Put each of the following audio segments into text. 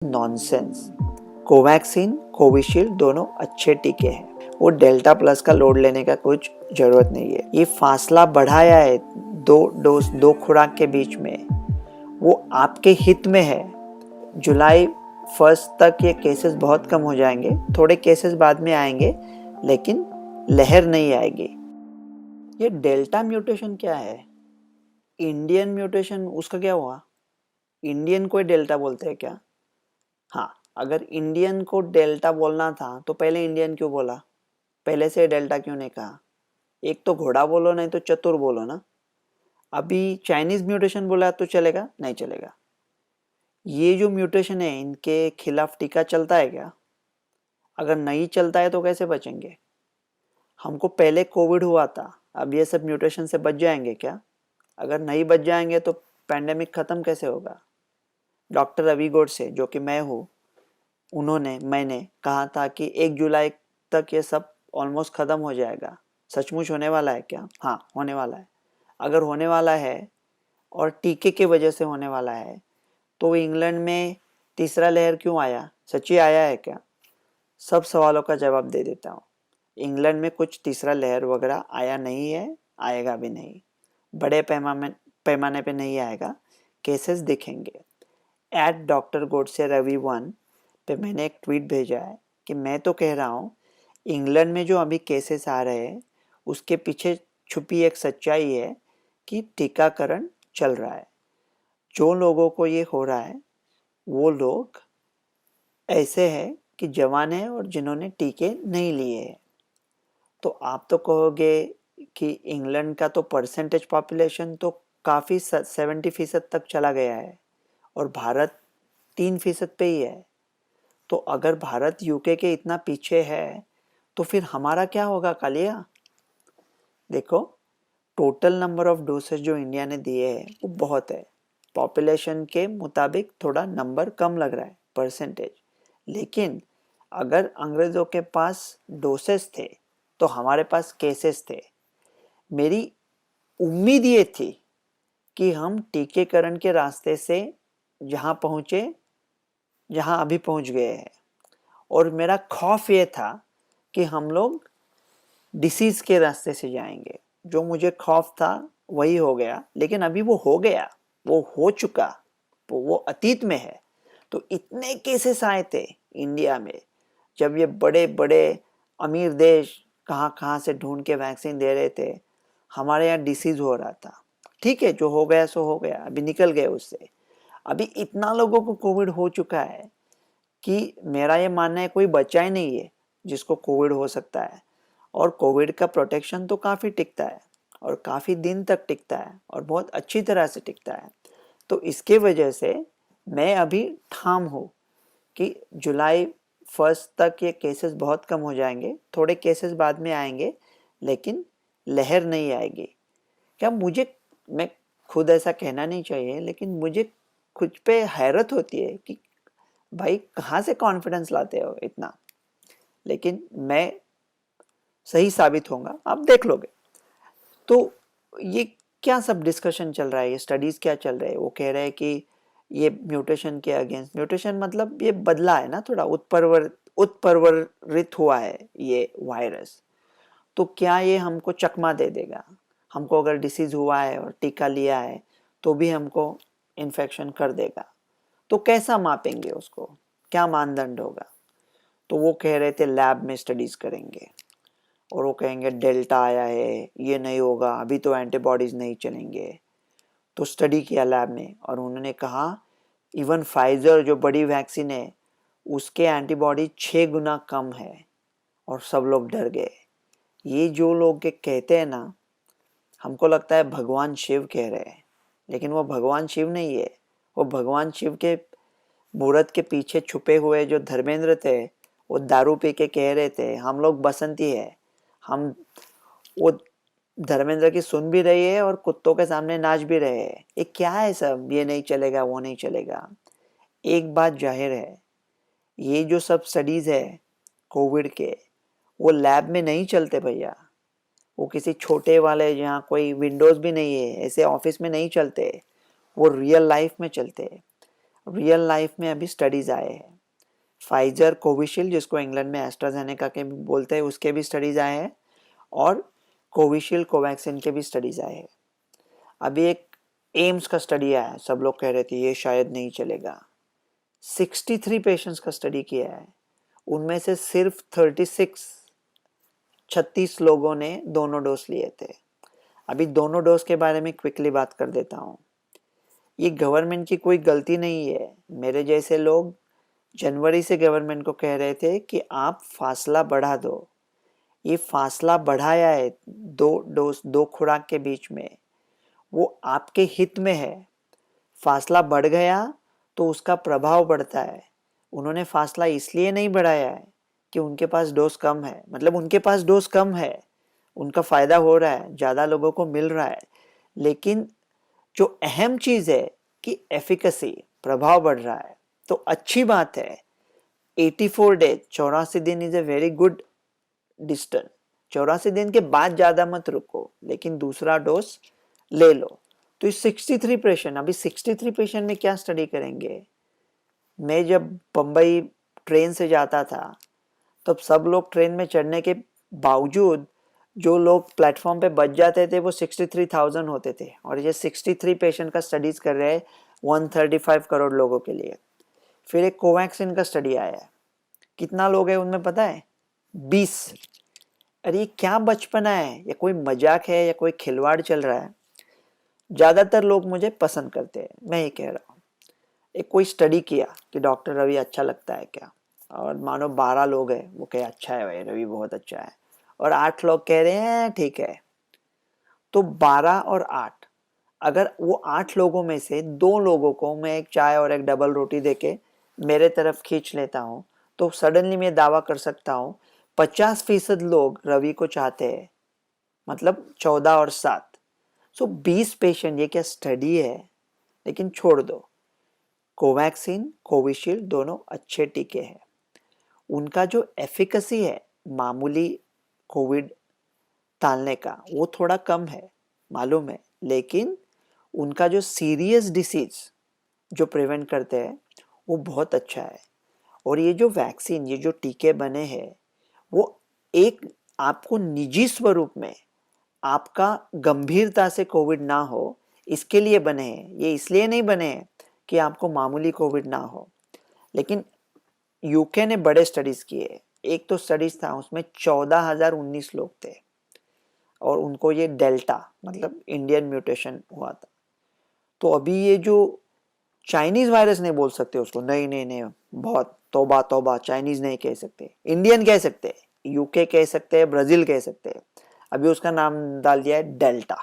Nonsense. Covaxin Covishield दोनों अच्छे टीके हैं। वो डेल्टा प्लस का लोड लेने का कुछ जरूरत नहीं है। ये फासला बढ़ाया है दो खुराक के बीच में, वो आपके हित में है। जुलाई 1 तक ये केसेस बहुत कम हो जाएंगे, थोड़े केसेस बाद में आएंगे, लेकिन लहर नहीं आएगी। ये डेल्टा म्यूटेशन क्या है? इंडियन म्यूटेशन, उसका क्या हुआ? इंडियन को डेल्टा बोलते हैं क्या? हाँ, अगर इंडियन को डेल्टा बोलना था तो पहले इंडियन क्यों बोला? पहले से डेल्टा क्यों नहीं कहा? एक तो घोड़ा बोलो, नहीं तो चतुर बोलो ना। अभी चाइनीज म्यूटेशन बोला तो चलेगा? नहीं चलेगा। ये जो म्यूटेशन है, इनके खिलाफ टीका चलता है क्या? अगर नहीं चलता है तो कैसे बचेंगे? हमको पहले कोविड हुआ था, अब ये सब म्यूटेशन से बच जाएंगे क्या? अगर नहीं बच जाएंगे तो पैंडेमिक खत्म कैसे होगा? डॉक्टर रवि गोडसे, जो कि मैं हूँ, मैंने कहा था कि 1 जुलाई तक ये सब ऑलमोस्ट खत्म हो जाएगा। सचमुच होने वाला है क्या? हाँ, होने वाला है। अगर होने वाला है और टीके की वजह से होने वाला है, तो इंग्लैंड में तीसरा लहर क्यों आया? सच्ची आया है क्या? सब सवालों का जवाब दे देता हूँ। इंग्लैंड में कुछ तीसरा लहर वगैरह आया नहीं है, आएगा भी नहीं। बड़े पैमाने पे नहीं आएगा, केसेस दिखेंगे। @डॉक्टर गोडसे रवि 1 पे मैंने एक ट्वीट भेजा है कि मैं तो कह रहा हूँ, इंग्लैंड में जो अभी केसेस आ रहे हैं उसके पीछे छुपी एक सच्चाई है कि टीकाकरण चल रहा है। जो लोगों को ये हो रहा है वो लोग ऐसे हैं कि जवान हैं और जिन्होंने टीके नहीं लिए हैं। तो आप तो कहोगे कि इंग्लैंड का तो परसेंटेज पॉपुलेशन तो काफ़ी 70% तक चला गया है और भारत 3% पे ही है। तो अगर भारत यूके के इतना पीछे है तो फिर हमारा क्या होगा कालिया? देखो, टोटल नंबर ऑफ डोसेज जो इंडिया ने दिए हैं वो बहुत है। पॉपुलेशन के मुताबिक थोड़ा नंबर कम लग रहा है, परसेंटेज। लेकिन अगर अंग्रेज़ों के पास डोसेज थे तो हमारे पास केसेस थे। मेरी उम्मीद ये थी कि हम टीकेकरण के रास्ते से जहाँ पहुँचे, जहाँ अभी पहुँच गए हैं, और मेरा खौफ ये था कि हम लोग डिसीज़ के रास्ते से जाएंगे। जो मुझे खौफ था वही हो गया, लेकिन अभी वो हो गया, वो हो चुका, वो अतीत में है। तो इतने केसेस आए थे इंडिया में, जब ये बड़े बड़े अमीर देश कहाँ कहाँ से ढूंढ के वैक्सीन दे रहे थे, हमारे यहाँ डिसीज़ हो रहा था। ठीक है, जो हो गया सो हो गया, अभी निकल गए उससे। अभी इतना लोगों को कोविड हो चुका है कि मेरा ये मानना है कोई बचा ही नहीं है जिसको कोविड हो सकता है। और कोविड का प्रोटेक्शन तो काफ़ी टिकता है और काफ़ी दिन तक टिकता है और बहुत अच्छी तरह से टिकता है। तो इसके वजह से मैं अभी ठाम हूँ कि जुलाई 1 तक ये केसेस बहुत कम हो जाएंगे, थोड़े केसेस बाद में आएंगे, लेकिन लहर नहीं आएगी। क्या मुझे, मैं खुद ऐसा कहना नहीं चाहिए, लेकिन मुझे खुद पे हैरत होती है कि भाई कहाँ से कॉन्फिडेंस लाते हो इतना। लेकिन मैं सही साबित होगा, आप देख लोगे। तो ये क्या सब डिस्कशन चल रहा है, ये स्टडीज क्या चल रहे हैं? वो कह रहे हैं कि ये म्यूटेशन के अगेंस्ट, म्यूटेशन मतलब ये बदला है ना, थोड़ा उत्परिवर्तित हुआ है ये वायरस। तो क्या ये हमको चकमा दे देगा? हमको अगर डिसीज हुआ है और टीका लिया है तो भी हमको इन्फेक्शन कर देगा? तो कैसा मापेंगे उसको? क्या मानदंड होगा? तो वो कह रहे थे लैब में स्टडीज करेंगे और वो कहेंगे डेल्टा आया है, ये नहीं होगा, अभी तो एंटीबॉडीज नहीं चलेंगे। तो स्टडी किया लैब में और उन्होंने कहा इवन फाइजर जो बड़ी वैक्सीन है उसके एंटीबॉडी 6 गुना कम है, और सब लोग डर गए। ये जो लोग के कहते हैं ना, हमको लगता है भगवान शिव कह रहे हैं, लेकिन वो भगवान शिव नहीं है। वो भगवान शिव के मूर्त के पीछे छुपे हुए जो धर्मेंद्र थे, वो दारू पी के कह रहे थे हम लोग बसंती है। हम वो धर्मेंद्र की सुन भी रही है और कुत्तों के सामने नाच भी रहे हैं। ये क्या है सब, ये नहीं चलेगा, वो नहीं चलेगा। एक बात जाहिर है, ये जो सब स्टडीज है कोविड के, वो लैब में नहीं चलते भैया। वो किसी छोटे वाले जहाँ कोई विंडोज भी नहीं है ऐसे ऑफिस में नहीं चलते, वो रियल लाइफ में चलते हैं। रियल लाइफ में अभी स्टडीज आए हैं। फाइजर कोविशील्ड, जिसको इंग्लैंड में एस्ट्राजेनेका के भी बोलते हैं, उसके भी स्टडीज आए हैं और कोविशील्ड कोवैक्सीन के भी स्टडीज आए हैं। अभी एक एम्स का स्टडी आया है, सब लोग कह रहे थे ये शायद नहीं चलेगा। 63 पेशेंट्स का स्टडी किया है, उनमें से सिर्फ 36 लोगों ने दोनों डोज लिए थे। अभी दोनों डोज के बारे में क्विकली बात कर देता हूँ। ये गवर्नमेंट की कोई गलती नहीं है। मेरे जैसे लोग जनवरी से गवर्नमेंट को कह रहे थे कि आप फासला बढ़ा दो। ये फासला बढ़ाया है 2 डोज 2 खुराक के बीच में, वो आपके हित में है। फासला बढ़ गया तो उसका प्रभाव बढ़ता है। उन्होंने फासला इसलिए नहीं बढ़ाया है कि उनके पास डोज कम है, मतलब उनके पास डोज कम है, उनका फायदा हो रहा है, ज़्यादा लोगों को मिल रहा है, लेकिन जो अहम चीज़ है कि एफिकेसी, प्रभाव बढ़ रहा है, तो अच्छी बात है। 84 डेज 84 दिन is a very good distance. 84 दिन के बाद ज़्यादा मत रुको, लेकिन दूसरा डोज ले लो। तो इस 63 पेशेंट, अभी 63 पेशेंट में क्या स्टडी करेंगे। मैं जब बम्बई ट्रेन से जाता था तब सब लोग ट्रेन में चढ़ने के बावजूद जो लोग प्लेटफॉर्म पे बच जाते थे वो 63,000 होते थे, और ये 63 पेशेंट का स्टडीज कर रहे हैं 135 करोड़ लोगों के लिए। फिर एक कोवैक्सीन का स्टडी आया है, कितना लोग हैं उनमें पता है? 20। अरे ये क्या बचपना है, या कोई मजाक है या कोई खिलवाड़ चल रहा है? ज़्यादातर लोग मुझे पसंद करते हैं, मैं ये कह रहा हूँ। एक कोई स्टडी किया कि डॉक्टर रवि अच्छा लगता है क्या, और मानो 12 लोग हैं वो कहे अच्छा है भाई रवि बहुत अच्छा है, और 8 लोग कह रहे हैं ठीक है। तो 12 और 8, अगर वो 8 लोगों में से 2 लोगों को मैं एक चाय और एक डबल रोटी देके मेरे तरफ खींच लेता हूँ, तो सडनली मैं दावा कर सकता हूँ 50% लोग रवि को चाहते हैं, मतलब 14 और 7। सो 20 पेशेंट, ये क्या स्टडी है? लेकिन छोड़ दो, कोवैक्सीन कोविशील्ड दोनों अच्छे टीके हैं। उनका जो एफिकेसी है मामूली कोविड टालने का वो थोड़ा कम है, मालूम है, लेकिन उनका जो सीरियस डिसीज जो प्रिवेंट करते हैं वो बहुत अच्छा है। और ये जो वैक्सीन, ये जो टीके बने हैं, वो एक आपको निजी स्वरूप में आपका गंभीरता से कोविड ना हो इसके लिए बने हैं। ये इसलिए नहीं बने हैं कि आपको मामूली कोविड ना हो। लेकिन यूके ने बड़े स्टडीज किए। एक तो स्टडीज था उसमें 14,019 लोग थे, और उनको ये डेल्टा मतलब इंडियन म्यूटेशन हुआ था। तो अभी ये जो चाइनीज वायरस नहीं बोल सकते उसको, नहीं नहीं नहीं, बहुत तौबा तौबा, चाइनीज नहीं कह सकते, इंडियन कह सकते हैं, यूके कह सकते हैं, ब्राजील कह सकते हैं। अभी उसका नाम डाल दिया है डेल्टा।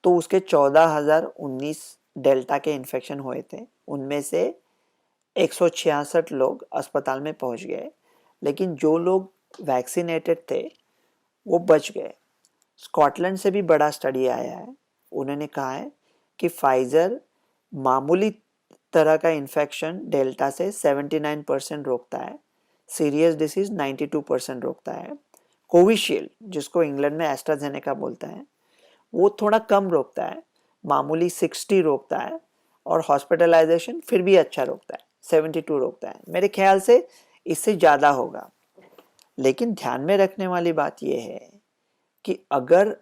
तो उसके 14,019 डेल्टा के इन्फेक्शन हुए थे, उनमें से 166 लोग अस्पताल में पहुंच गए, लेकिन जो लोग वैक्सीनेटेड थे वो बच गए। स्कॉटलैंड से भी बड़ा स्टडी आया है, उन्होंने कहा है कि फाइजर मामूली तरह का इन्फेक्शन डेल्टा से 79% रोकता है, सीरियस डिसीज 92% रोकता है। कोविशील्ड, जिसको इंग्लैंड में एस्ट्राजेनेका बोलता है, वो थोड़ा कम रोकता है, मामूली 60 रोकता है, और हॉस्पिटलाइजेशन फिर भी अच्छा रोकता है, 72 रोकता है। मेरे ख्याल से इससे ज़्यादा होगा। लेकिन ध्यान में रखने वाली बात यह है कि अगर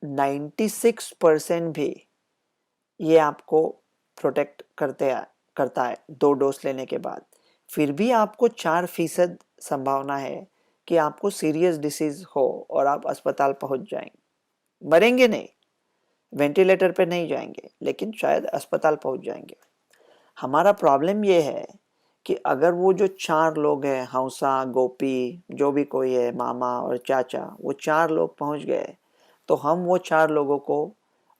96% भी ये आपको प्रोटेक्ट करता है 2 डोज लेने के बाद, फिर भी आपको 4% संभावना है कि आपको सीरियस डिसीज हो और आप अस्पताल पहुंच जाएंगे। मरेंगे नहीं, वेंटिलेटर पे नहीं जाएंगे, लेकिन शायद अस्पताल पहुंच जाएंगे। हमारा प्रॉब्लम ये है कि अगर वो जो 4 लोग हैं, हंसा गोपी जो भी कोई है, मामा और चाचा, वो 4 लोग पहुंच गए, तो हम वो 4 लोगों को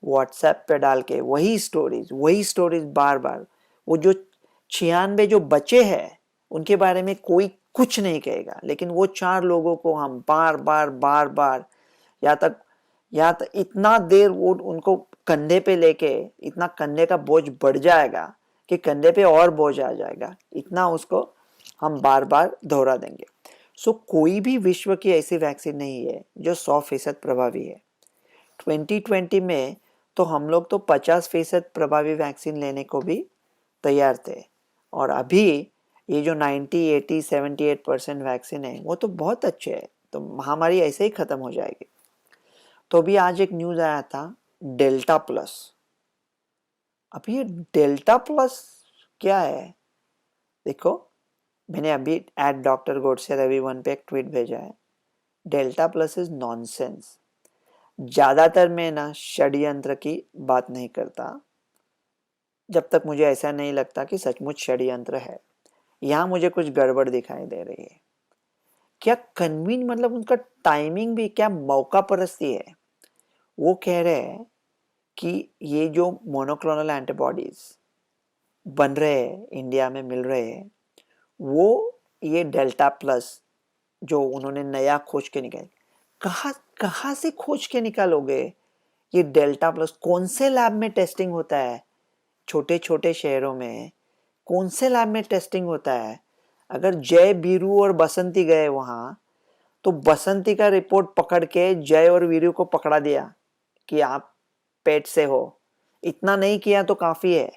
व्हाट्सएप पे डाल के वही स्टोरीज बार बार, वो जो 96 जो बचे हैं उनके बारे में कोई कुछ नहीं कहेगा, लेकिन वो 4 लोगों को हम बार बार या तक इतना देर वो उनको कंधे पे लेके, इतना कंधे का बोझ बढ़ जाएगा कि कंधे पे और बोझ आ जाएगा, इतना उसको हम बार बार दोहरा देंगे। सो कोई भी विश्व की ऐसी वैक्सीन नहीं है जो 100% प्रभावी है। 2020 में तो हम लोग तो 50% प्रभावी वैक्सीन लेने को भी तैयार थे। और अभी ये जो 90, 80, 78% वैक्सीन है वो तो बहुत अच्छे है, तो महामारी ऐसे ही खत्म हो जाएगी। तो अभी आज एक न्यूज़ आया था डेल्टा प्लस। अब ये डेल्टा प्लस क्या है? देखो, मैंने अभी @drgodse_ravi1 पे एक ट्वीट भेजा है। Delta plus is nonsense. ज़्यादातर मैं ना षड्यंत्र की बात नहीं करता जब तक मुझे ऐसा नहीं लगता कि सचमुच षड्यंत्र है। यहाँ मुझे कुछ गड़बड़ दिखाई दे रही है। क्या कन्वीन मतलब उनका टाइमिंग भी क्या मौका परस्ती है। वो कह रहे हैं कि ये जो मोनोक्लोनल एंटीबॉडीज बन रहे हैं, इंडिया में मिल रहे हैं, वो ये डेल्टा प्लस जो उन्होंने नया खोज के निकाले, कहाँ से खोज के निकालोगे? ये डेल्टा प्लस कौन से लैब में टेस्टिंग होता है? छोटे छोटे शहरों में कौन से लैब में टेस्टिंग होता है? अगर जय, बीरू और बसंती गए वहां, तो बसंती का रिपोर्ट पकड़ के जय और वीरू को पकड़ा दिया कि आप पेट से हो। इतना नहीं किया तो काफी है।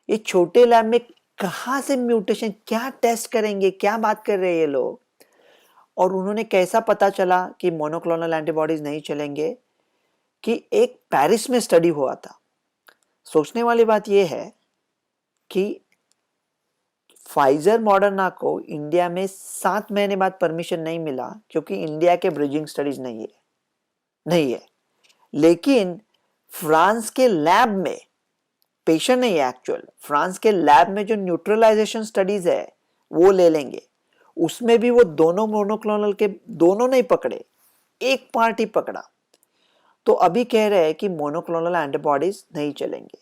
ये छोटे लैब में कहां से म्यूटेशन, क्या टेस्ट करेंगे, क्या बात कर रहे हैं ये लोग? और उन्होंने कैसा पता चला कि मोनोक्लोनल एंटीबॉडीज नहीं चलेंगे? कि एक पेरिस में स्टडी हुआ था। सोचने वाली बात यह है कि फाइजर मॉडर्ना को इंडिया में 7 महीने बाद परमिशन नहीं मिला क्योंकि इंडिया के ब्रिजिंग स्टडीज नहीं है। लेकिन फ्रांस के लैब में, पेशेंट नहीं है एक्चुअल, फ्रांस के लैब में जो न्यूट्रलाइजेशन स्टडीज है वो ले लेंगे। उसमें भी वो दोनों मोनोक्लोनल के दोनों नहीं पकड़े, एक पार्ट ही पकड़ा। तो अभी कह रहे हैं कि मोनोक्लोनल एंटीबॉडीज नहीं चलेंगे।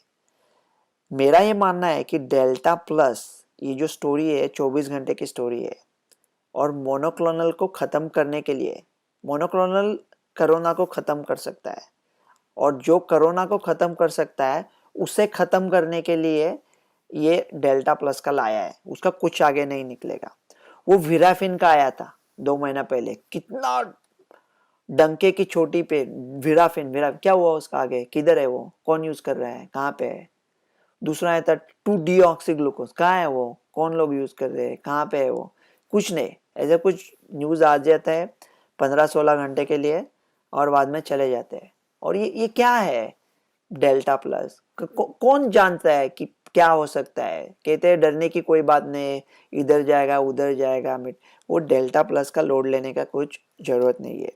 मेरा ये मानना है कि डेल्टा प्लस ये जो स्टोरी है 24 घंटे की स्टोरी है, और मोनोक्लोनल को ख़त्म करने के लिए, मोनोक्लोनल कोरोना को ख़त्म कर सकता है, और जो कोरोना को ख़त्म कर सकता है उसे ख़त्म करने के लिए ये डेल्टा प्लस का लाया है। उसका कुछ आगे नहीं निकलेगा। वो विराफिन का आया था 2 महीना पहले, कितना डंके की छोटी पे विराफिन क्या हुआ उसका आगे? किधर है वो? कौन यूज़ कर रहा है? कहाँ पे है? दूसरा है था 2-डीऑक्सी-ग्लूकोज, कहाँ है वो? कौन लोग यूज कर रहे हैं? कहाँ पे है वो? कुछ नहीं। ऐसे कुछ न्यूज आ जाता है 15-16 घंटे के लिए और बाद में चले जाते हैं। और ये क्या है डेल्टा प्लस? कौन जानता है कि क्या हो सकता है? कहते हैं डरने की कोई बात नहीं, इधर जाएगा उधर जाएगा। वो डेल्टा प्लस का लोड लेने का कुछ जरूरत नहीं है।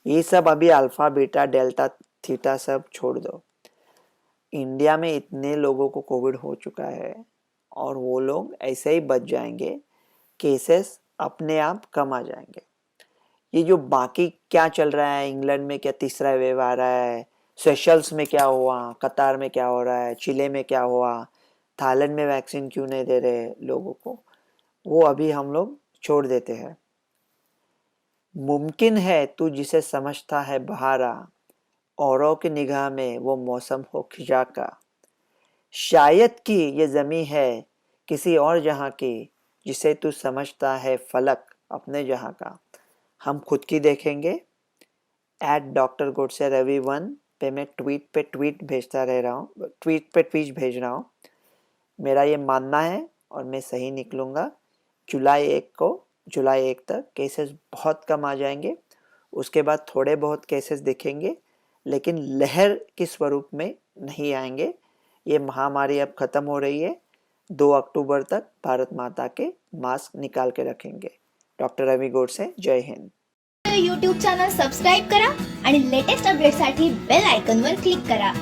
ये सब अभी अल्फा, बीटा, डेल्टा, थीटा सब छोड़ दो। इंडिया में इतने लोगों को कोविड हो चुका है और वो लोग ऐसे ही बच जाएंगे, केसेस अपने आप कम आ जाएंगे। ये जो बाकी क्या चल रहा है, इंग्लैंड में क्या तीसरा वेव आ रहा है, सेशल्स में क्या हुआ, कतार में क्या हो रहा है, चिले में क्या हुआ, थाईलैंड में वैक्सीन क्यों नहीं दे रहे लोगों को, वो अभी हम लोग छोड़ देते हैं। मुमकिन है तू जिसे समझता है बहारा, औरों की निगाह में वो मौसम हो खिजा का। शायद कि ये ज़मीं है किसी और जहाँ की, जिसे तू समझता है फलक अपने जहाँ का। हम खुद की देखेंगे। @drgodse_ravi1 पे मैं ट्वीट पे ट्वीट भेजता रह रहा हूँ, ट्वीट पे ट्वीट भेज रहा हूँ। मेरा ये मानना है और मैं सही निकलूँगा। जुलाई 1 तक केसेस बहुत कम आ जाएंगे। उसके बाद थोड़े बहुत केसेस दिखेंगे, लेकिन लहर के स्वरूप में नहीं आएंगे। ये महामारी अब खत्म हो रही है। 2 अक्टूबर तक भारत माता के मास्क निकाल के रखेंगे। डॉक्टर रवि गोडसे, जय हिंद। यूट्यूब चॅनल सबस्क्राईब करा आणि लेटेस्ट अपडेटसाठी बेल आयकॉनवर क्लिक करा.